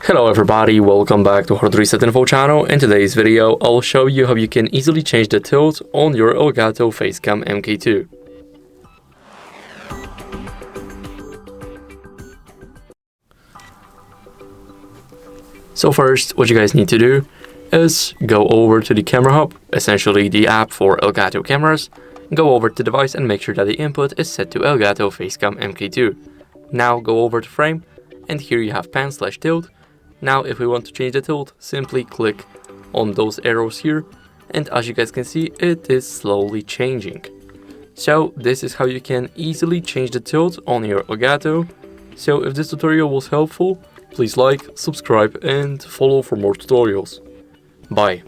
Hello everybody, welcome back to HardReset.Info channel. In today's video, I'll show you how you can easily change the tilt on your ELGATO Facecam MK.2. So first, what you guys need to do is go over to the camera hub, essentially the app for ELGATO cameras. Go over to the device and make sure that the input is set to ELGATO Facecam MK.2. Now go over to frame, and here you have pan/tilt. Now if we want to change the tilt, simply click on those arrows here, and as you guys can see, it is slowly changing. So this is how you can easily change the tilt on your ELGATO. So if this tutorial was helpful, please like, subscribe and follow for more tutorials. Bye.